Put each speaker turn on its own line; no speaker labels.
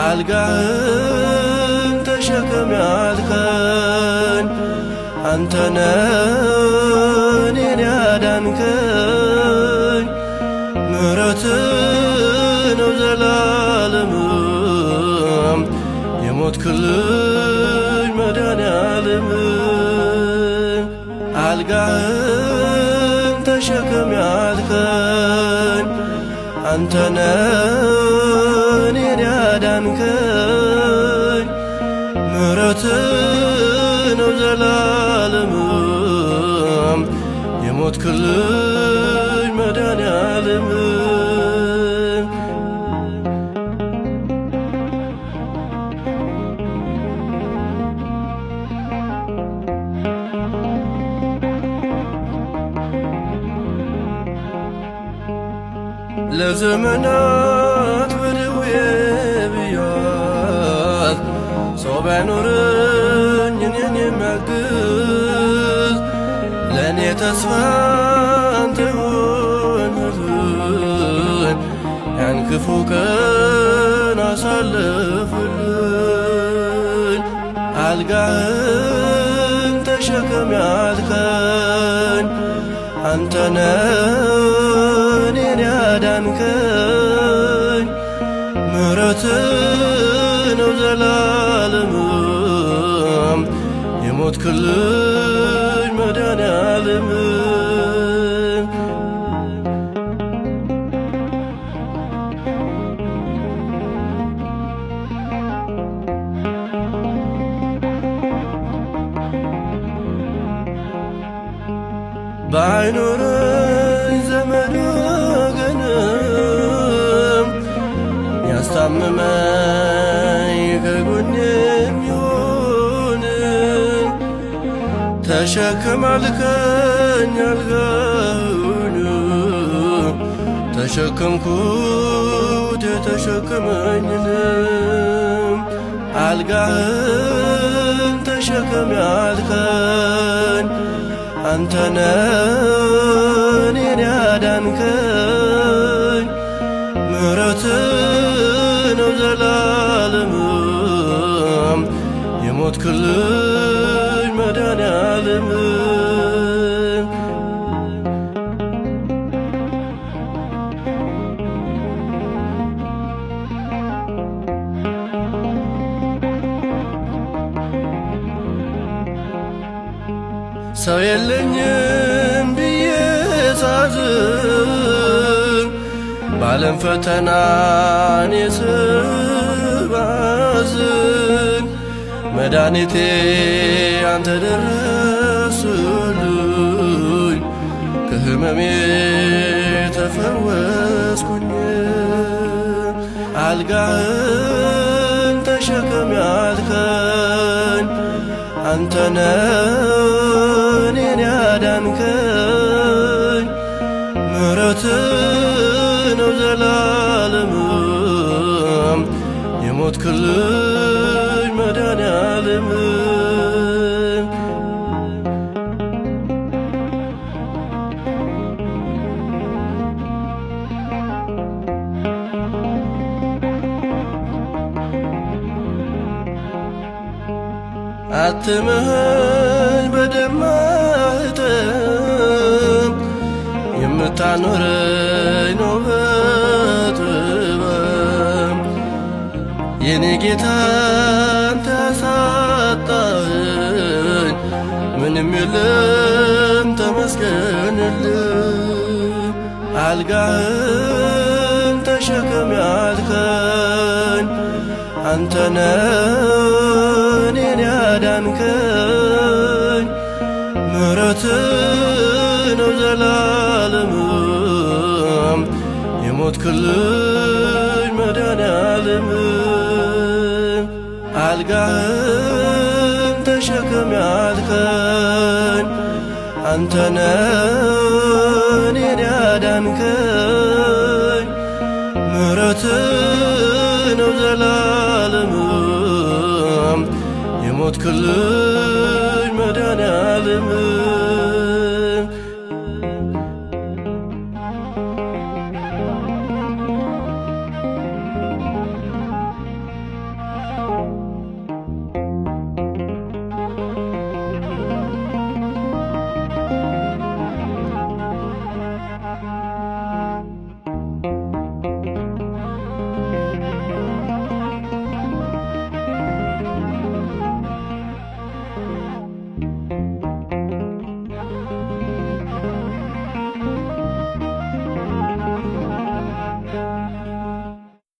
አልጋህን ተሸከም ያልከኝ አንተነ እኔን ያዳንከኝ ምሕረትህ ነው ዘላለምም የሞትክልኝ መድኃኔዓለም አልጋህን ተሸከም ያልከኝ አንተነ እኔን ያዳንከኝ ምሕረትህ ነው ዘላለምም የሞትክልኝ መድኃኔዓለም ለዘመናት በደዌ ብያት ሰው ባይኖረኝ እኔን የሚያግዝ ለእኔ ተስፋ አንተ ሆንህልኝ ያን ክፉ ቀን አሳለፍልኝ አልጋህን ተሸከም ያልከኝ አንተነ እኔን ያዳንከኝ ምሕረትህ ነው ዘላለምም የሞትክልኝ መድኃኔዓለም ባይኖረኝ ዘመድ ወገንም ያስታምመኝ ከጎኔ የሚሆን ተሸከም አልከኝ አልጋህን ተሸከምኩት የተሸከመኝንም አልጋህን ተሸከም ያልከኝ አንተነ እኔን ያዳንከኝ ምሕረትህ ነው ዘላለምም የሞትክልኝ መድኃኔዓለም ሰው የለኝም ብዬ ሳዝን ባለም ፈተና እኔ ስባዝን መድኃኒቴ አንተ ደረስልኝ ከሕመሜ ተፈወስኩኝ አልጋህን ተሸከም ያልከኝ አንተነ እኔን ያዳንከኝ ምሕረትህ ነው ዘላለምም የሞትክልኝ መድኃኔዓለም አትመኸኝ በደማህተም የምታኖረኝ ነው በጥበብ የኔ ጌታ አንተ ያሳጣኸኝ ምንም የለም ተመስገንልኝ አልጋህን ተሸከም ያልከኝ አንተነ እኔን ያዳንከኝ ምሕረትህ ነው ዘላለምም የሞትክልኝ መድኃኔዓለም አልጋህን ተሸከም ያልከኝ አንተነ እኔን ያዳንከኝ ምሕረትህ ነው ዘላለምም የሞትክልኝ